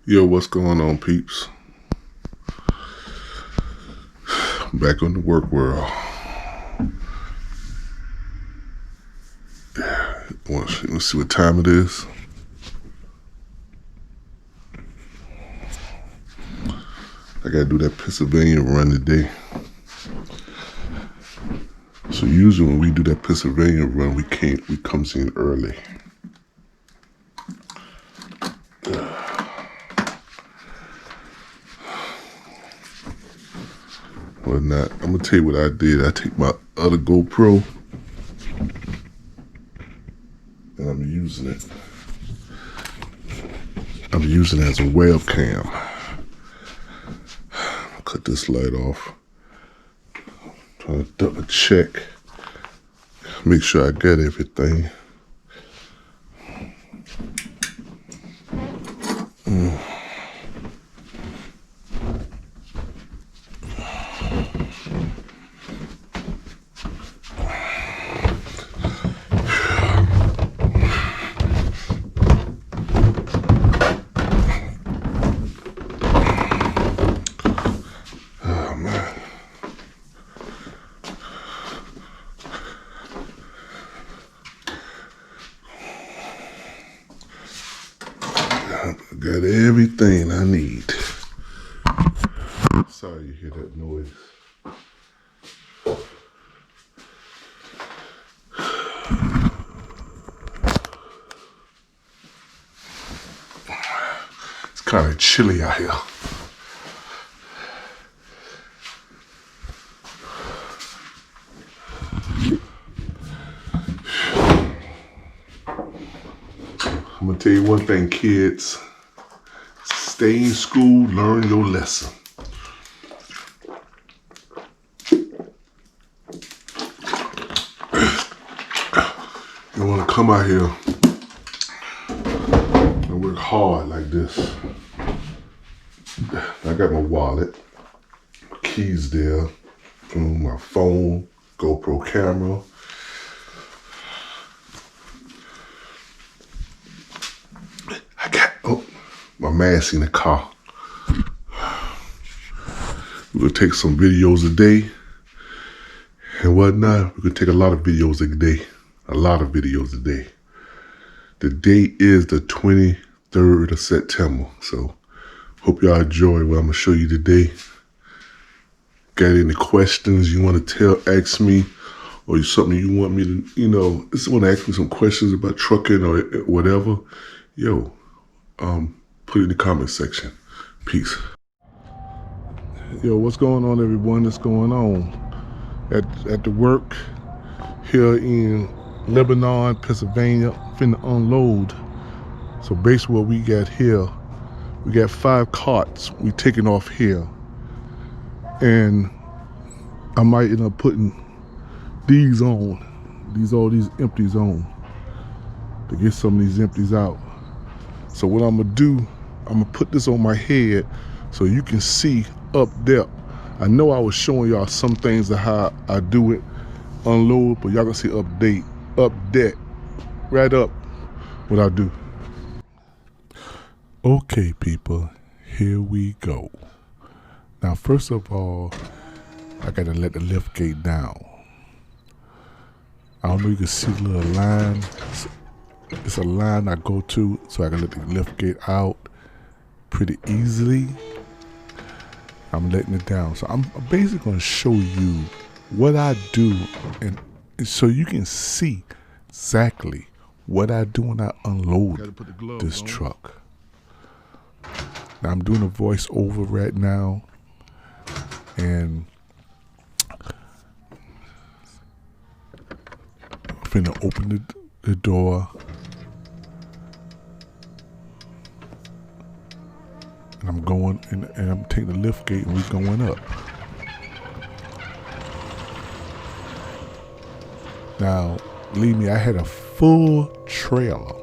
Yo, what's going on, peeps? Back on the work world. Let's see what time it is. I gotta do that Pennsylvania run today. So usually when we do that Pennsylvania run, we comes in early. Or not. I'm gonna tell you what I did. I take my other GoPro and I'm using it. I'm using it as a webcam. Cut this light off. Trying to double check. Make sure I got everything. Oh man. I got everything I need. Sorry you hear that noise. It's kind of chilly out here. I'm gonna tell you one thing, kids. Stay in school, learn your lesson. You wanna come out here and work hard like this. I got my wallet, keys there, my phone, GoPro camera. I got my mask in the car. We're gonna take some videos a day and whatnot. We're gonna take a lot of videos a day. A lot of videos a day. The date is the 23rd of September. So hope y'all enjoy what I'm gonna show you today. Got any questions you want to ask me, or something you want me to, just want to ask me some questions about trucking or whatever, put it in the comment section. Peace. Yo, what's going on, everyone? What's going on at the work here in Lebanon, Pennsylvania? Finna unload. So basically what we got here, we got 5 carts we taking off here, and I might end up putting these on, all these empties on, to get some of these empties out. So what I'm gonna do, I'm gonna put this on my head so you can see up there. I know I was showing y'all some things of how I do it, unload, but y'all gonna see up deck, right up what I do. Okay, people, here we go. Now, first of all, I gotta let the lift gate down. I don't know if you can see the little line. It's a line I go to so I can let the lift gate out pretty easily. I'm letting it down. So I'm basically gonna show you what I do, and so you can see exactly what I do when I unload this truck. Now I'm doing a voiceover right now, and I'm finna open the door, and I'm going and I'm taking the lift gate and we're going up. Now, believe me, I had a full trailer.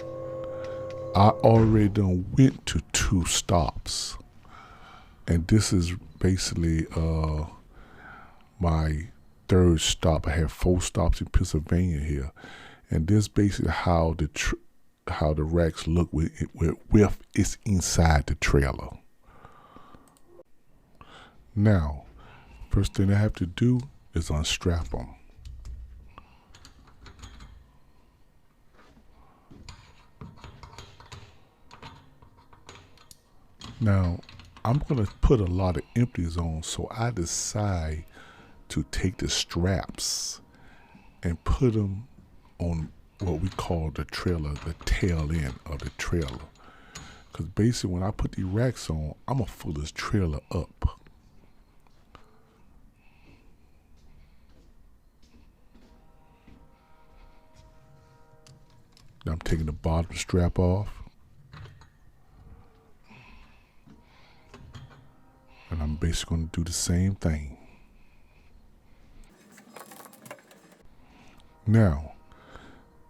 I already done went to 2 stops, and this is basically my 3rd stop. I had 4 stops in Pennsylvania here, and this is basically how how the racks look with it's inside the trailer. Now, first thing I have to do is unstrap them. Now, I'm going to put a lot of empties on, so I decide to take the straps and put them on what we call the trailer, the tail end of the trailer. Because basically when I put these racks on, I'm going to fill this trailer up. Now I'm taking the bottom strap off. And I'm basically going to do the same thing. Now,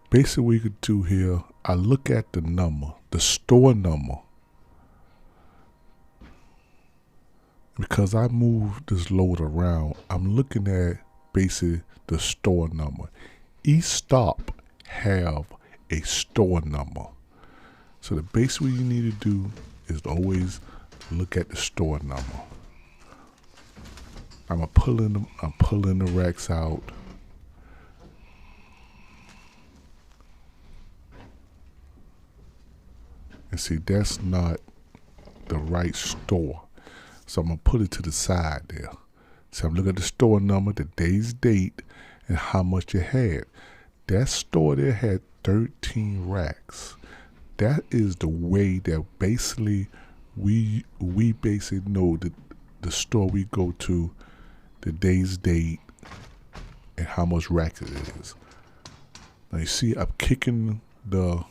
basically what you could do here, I look at the number, the store number. Because I moved this load around, I'm looking at basically the store number. Each stop have a store number. So the basic what you need to do is always look at the store number. I'm pulling the racks out. And see, that's not the right store. So I'm going to put it to the side there. So I'm looking at the store number, the day's date, and how much it had. That store there had 13 racks. That is the way that basically we basically know that the store we go to, the day's date, and how much racks it is. Now you see I'm kicking the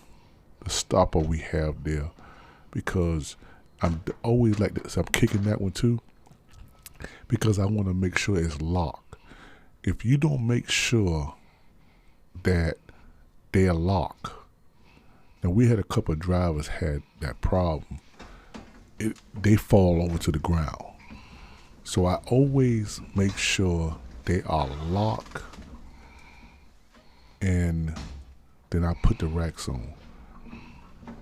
stopper we have there because I'm always like this. I'm kicking that one too because I want to make sure it's locked. If you don't make sure that they're locked, now we had a couple of drivers had that problem. They fall over to the ground. So I always make sure they are locked, and then I put the racks on.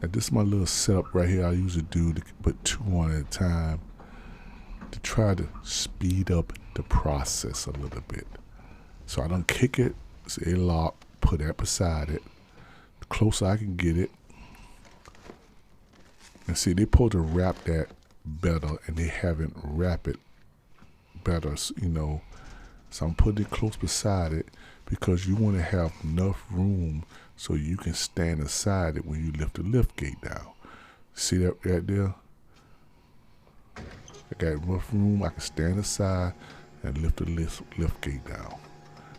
Now this is my little setup right here I usually do to put 2 on at a time to try to speed up the process a little bit. So I don't kick it, say lock, put that beside it. The closer I can get it. And see, they supposed to wrap that better and they haven't wrapped it better, you know. So I'm putting it close beside it because you want to have enough room so you can stand aside it when you lift the lift gate down. See that right there? I got enough room, I can stand aside and lift the lift gate down.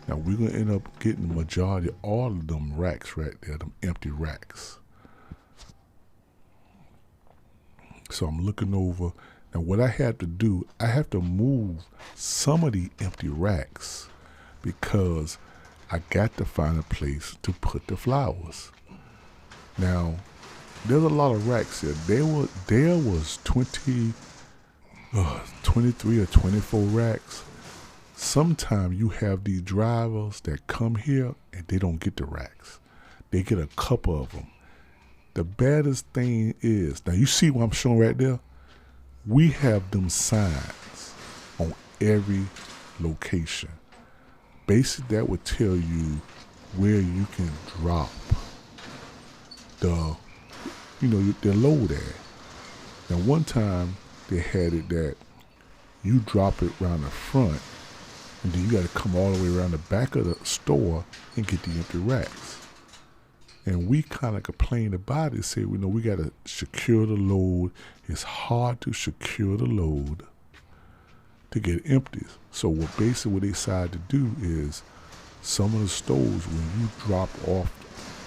Now we're going to end up getting the majority of all of them racks right there, them empty racks. So I'm looking over. Now what I have to do, I have to move some of the empty racks because I got to find a place to put the flowers. Now, there's a lot of racks here. There was 23 or 24 racks. Sometimes you have these drivers that come here and they don't get the racks. They get a couple of them. The baddest thing is, now you see what I'm showing right there? We have them signs on every location. Basically, that would tell you where you can drop the load at. Now, one time they had it that you drop it around the front, and then you got to come all the way around the back of the store and get the empty racks. And we kind of complained about it, say, we got to secure the load. It's hard to secure the load to get empties. So what they decide to do is some of the stores, when you drop off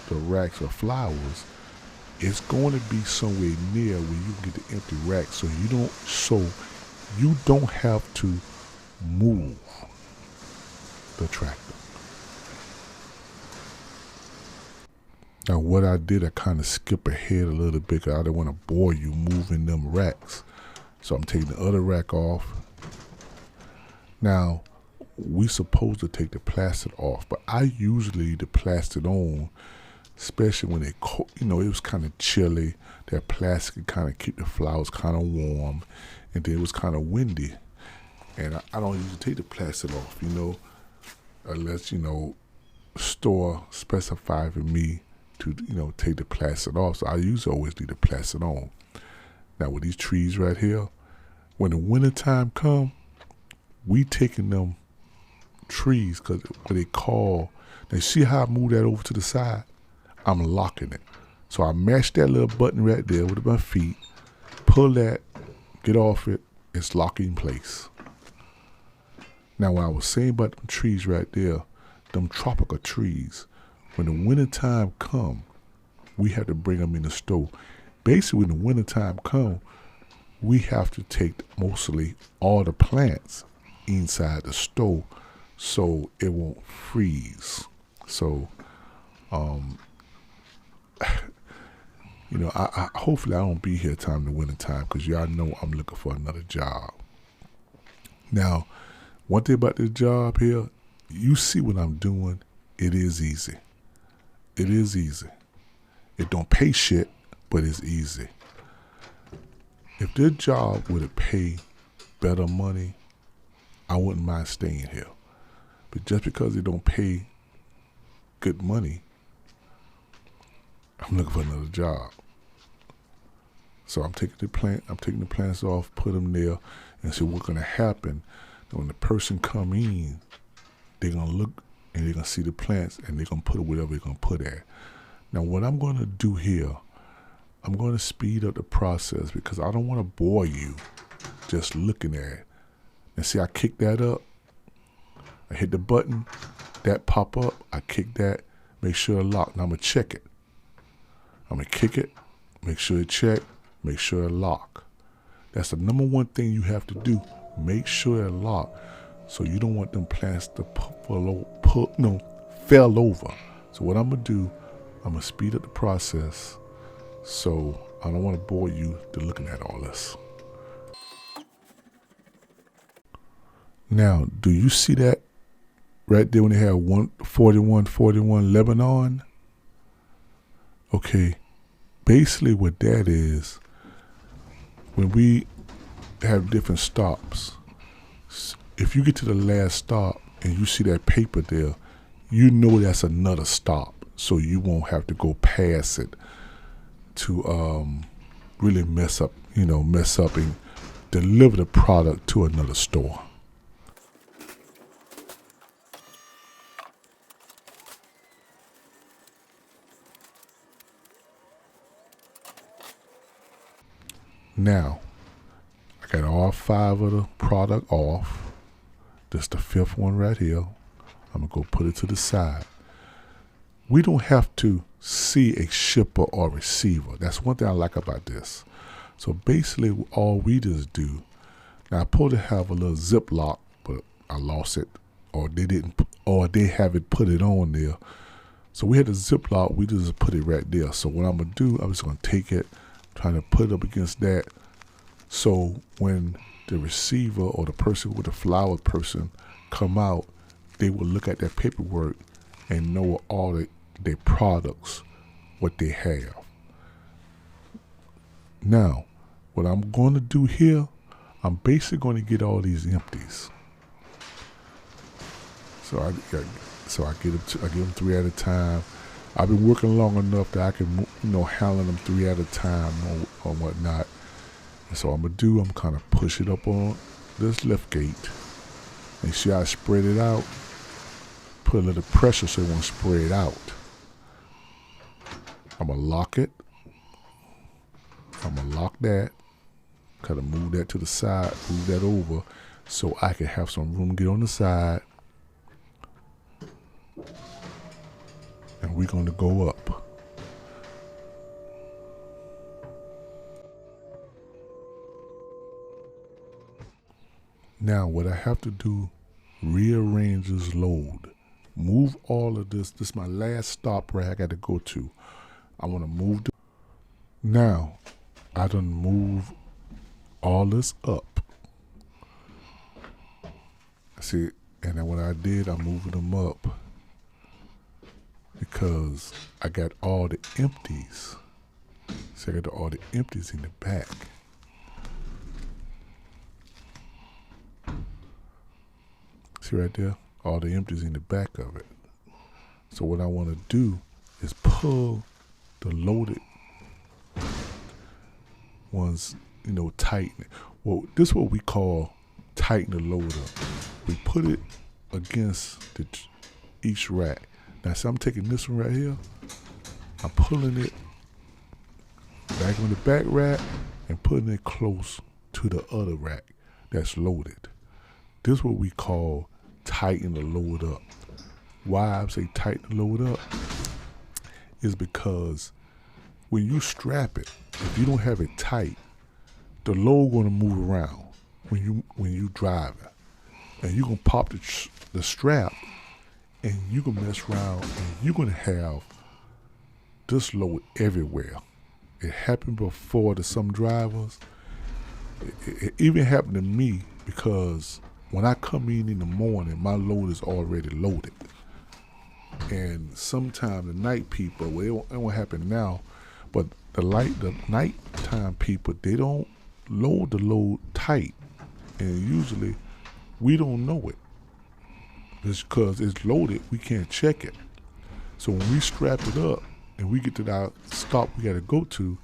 the racks of flowers, it's going to be somewhere near where you can get the empty racks, so you don't have to move the tractor. Now what I did, I kind of skip ahead a little bit because I didn't want to bore you moving them racks. So I'm taking the other rack off. Now, we supposed to take the plastic off, but I usually leave the plastic on especially when it was kind of chilly. That plastic kind of keep the flowers kind of warm, and then it was kind of windy. And I don't usually take the plastic off, unless store specify for me to take the plastic off. So I usually always leave the plastic on. Now with these trees right here, when the winter time come, we taking them trees, because what they call, now see how I move that over to the side? I'm locking it. So I mash that little button right there with my feet, pull that, get off it, it's locked in place. Now what I was saying about them trees right there, them tropical trees, when the winter time come, we have to bring them in the store. Basically, when the winter time come, we have to take mostly all the plants inside the store so it won't freeze. So, I hopefully I don't be here time the winter time, because y'all know I'm looking for another job. Now, one thing about this job here, you see what I'm doing, it is easy. It is easy. It don't pay shit, but it's easy. If this job would have paid better money, I wouldn't mind staying here. But just because it don't pay good money, I'm looking for another job. So I'm taking the plants off, put them there, and see what's gonna happen. When the person come in, they're gonna look and they're gonna see the plants, and they're gonna put it whatever they're gonna put at. Now what I'm gonna do here, I'm gonna speed up the process, because I don't wanna bore you just looking at it. And see, I kick that up, I hit the button, that pop up, I kick that, make sure it locked. Now I'm gonna check it. I'm gonna kick it, make sure it check, make sure it lock. That's the number one thing you have to do. Make sure it lock. So you don't want them plants to fell over. So what I'm gonna do, I'm gonna speed up the process. So I don't want to bore you to looking at all this. Now, do you see that right there when they have 14141 Lebanon? Okay, basically what that is, when we have different stops, if you get to the last stop and you see that paper there, you know that's another stop, so you won't have to go past it to really mess up and deliver the product to another store. Now, I got all 5 of the product off. This the 5th one right here. I'm gonna go put it to the side. We don't have to see a shipper or receiver. That's one thing I like about this. So basically all we just do, now I supposed to have a little Ziploc, but I lost it, or they haven't put it on there. So we had the Ziploc, we just put it right there. So what I'm gonna do, I'm just gonna take it, trying to put it up against that. So when the receiver or the person with the flower person come out, they will look at that paperwork and know all their products, what they have. Now, what I'm going to do here, I'm basically going to get all these empties. So I give them 3 at a time. I've been working long enough that I can, handle them 3 at a time or whatnot. And so I'm kind of push it up on this lift gate. And see how I spread it out? Put a little pressure so it won't spread out. I'm gonna lock it. I'm gonna lock that. Kind of move that to the side, move that over, so I can have some room to get on the side. And we're gonna go up. Now what I have to do, rearrange this load. Move all of this. This is my last stop where I got to go to. I want to move. Now, I done move all this up. See, and then what I did, I'm moving them up. because I got all the empties. See, I got all the empties in the back. See right there? All the empties in the back of it. So what I want to do is pull the loaded ones, tighten it. Well, this is what we call tighten the loader. We put it against each rack. Now, see, I'm taking this one right here. I'm pulling it back on the back rack and putting it close to the other rack that's loaded. This is what we call tighten the load up. Why I say tighten the load up is because when you strap it, if you don't have it tight, the load gonna move around when you drive it, and you gonna pop the strap, and you gonna mess around, and you're gonna have this load everywhere. It happened before to some drivers. It even happened to me because when I come in the morning, my load is already loaded. And sometimes the night people, well, it won't happen now, but the nighttime people, they don't load the load tight. And usually we don't know it. It's because it's loaded, we can't check it. So when we strap it up and we get to that stop we gotta go to,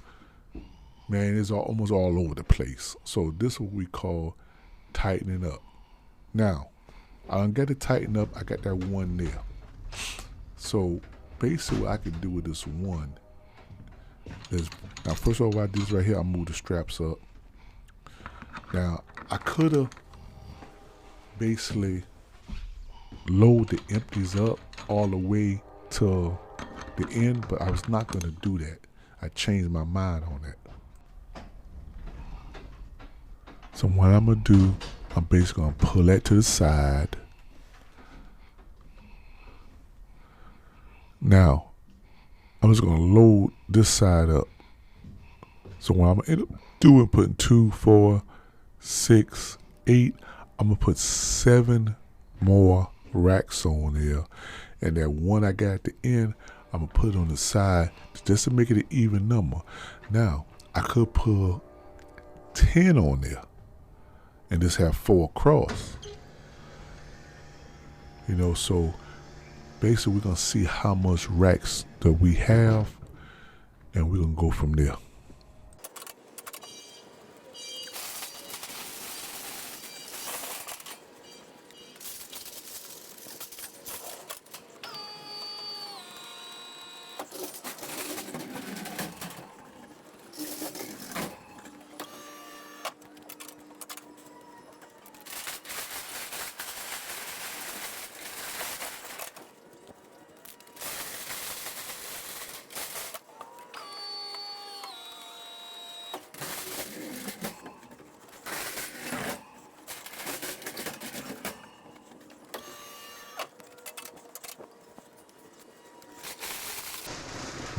man, it's almost all over the place. So this is what we call tightening up. Now, I done got it tightened up, I got that one there. So basically what I can do with this one is, now first of all, what I do is right here, I move the straps up. Now, I could have basically load the empties up all the way to the end, but I was not gonna do that. I changed my mind on that. So what I'm gonna do, I'm basically gonna pull that to the side. Now, I'm just gonna load this side up. So what I'm gonna end up doing, putting 2, 4, 6, 8, I'm gonna put 7 more racks on there. And that one I got at the end, I'm gonna put it on the side just to make it an even number. Now, I could put 10 on there and just have 4 across. So basically we're gonna see how much racks that we have, and we're gonna go from there.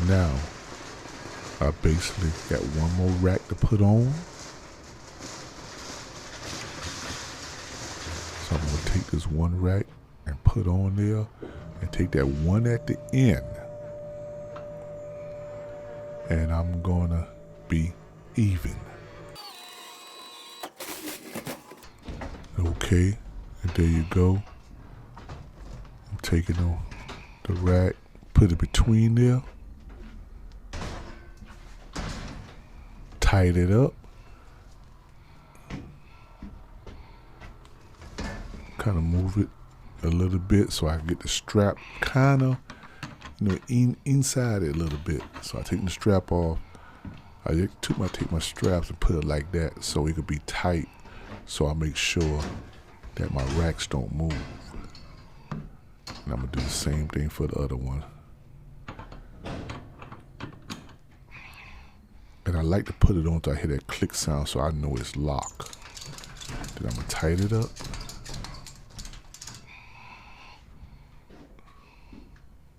Now, I basically got one more rack to put on. So I'm gonna take this one rack and put on there, and take that one at the end, and I'm gonna be even. Okay, and there you go. I'm taking the rack, put it between there, tight it up, kind of move it a little bit so I can get the strap kind of, inside it a little bit. So I take the strap off. I take my straps and put it like that so it could be tight. So I make sure that my racks don't move. And I'm gonna do the same thing for the other one. And I like to put it on until I hear that click sound so I know it's locked. Then I'm gonna tighten it up.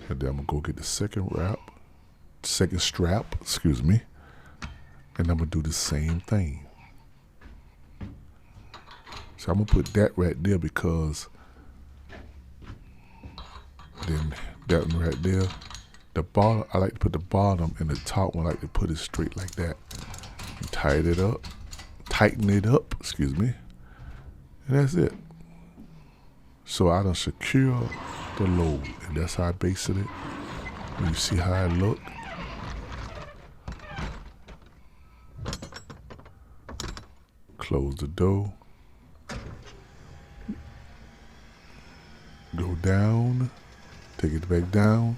And then I'm gonna go get the second strap, and I'm gonna do the same thing. So I'm gonna put that right there because then that one right there, the bottom, I like to put the bottom, and the top one I like to put it straight like that. And tighten it up, excuse me. And that's it. So I done secure the load, and that's how I basted it. And you see how it look. Close the door. Go down. Take it back down.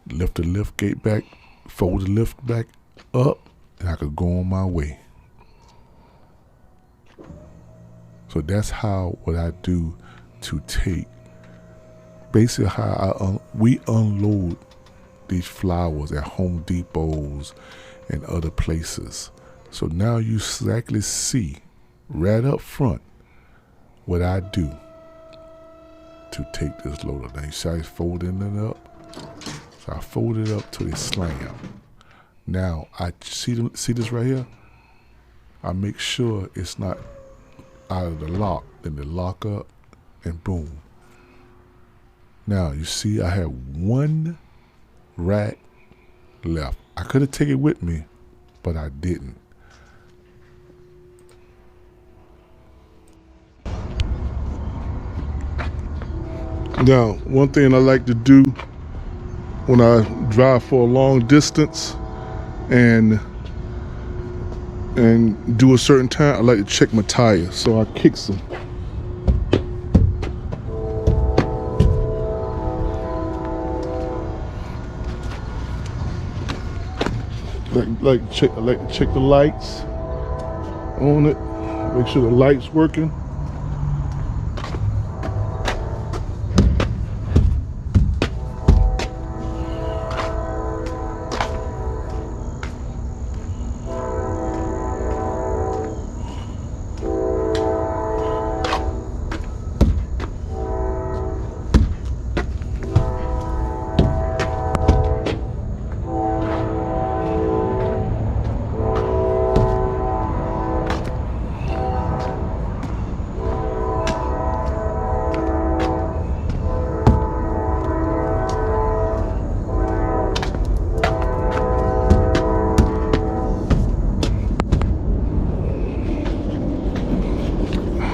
Lift the lift gate back. Fold the lift back up. And I could go on my way. So that's what I do to take. Basically how we unload these flowers at Home Depots and other places. So now you exactly see right up front what I do to take this loader. Now you see I folding it up. So I fold it up till it slam. Now I see this right here. I make sure it's not out of the lock. Then the lock up and boom. Now you see I have one rack left. I could have taken it with me, but I didn't. Now, one thing I like to do when I drive for a long distance and do a certain time, I like to check my tires. So I kick them. I like to check the lights on it. Make sure the light's working.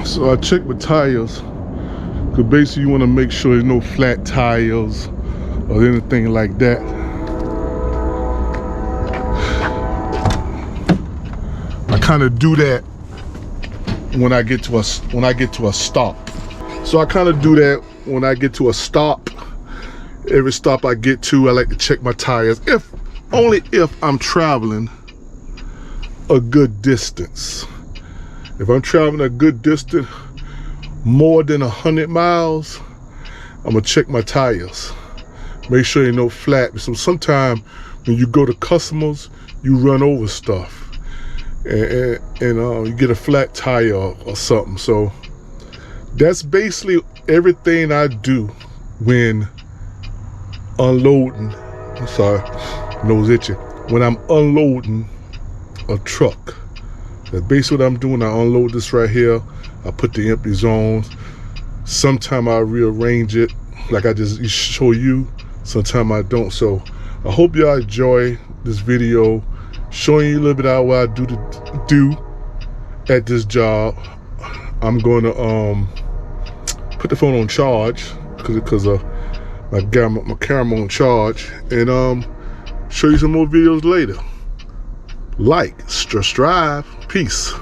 So I check my tires, because basically you want to make sure there's no flat tires or anything like that. I kind of do that when I get to a stop. So I kind of do that when I get to a stop. Every stop I get to, I like to check my tires. Only if I'm traveling a good distance. If I'm traveling a good distance, more than 100 miles, I'm gonna check my tires. Make sure they're no flat. So sometimes when you go to customers, you run over stuff, and you get a flat tire or something. So that's basically everything I do when unloading. I'm sorry, nose itching. When I'm unloading a truck. That's basically what I'm doing. I unload this right here. I put the empty zones. Sometimes I rearrange it like I just show you. Sometimes I don't. So I hope y'all enjoy this video showing you a little bit of what I do at this job. I'm going to put the phone on charge because my camera on charge, and show you some more videos later. Like, strive, peace.